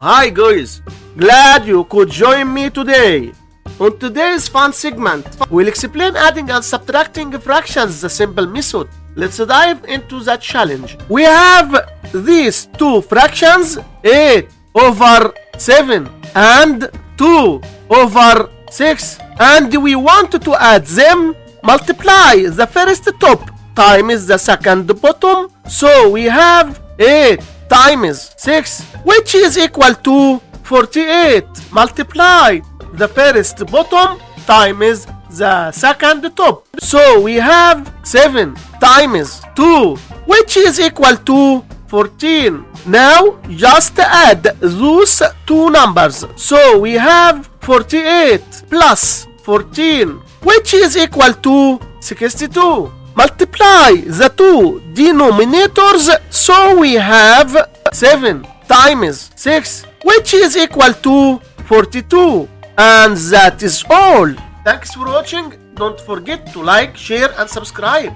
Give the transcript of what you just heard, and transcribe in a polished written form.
Hi guys, glad you could join me today. On today's fun segment, we'll explain adding and subtracting fractions the simple method. Let's dive into that challenge. We have these two fractions, 8 over 7 and 2 over 6, and we want to add them. Multiply the first top times the second bottom, so we have 8 times 6, which is equal to 48. Multiply the first bottom times the second top, so we have 7 times 2, which is equal to 14. Now just add those two numbers, so we have 48 plus 14, which is equal to 62. Multiply the two denominators, so we have 7 times 6, which is equal to 42. And that is all. Thanks for watching. Don't forget to like, share and subscribe.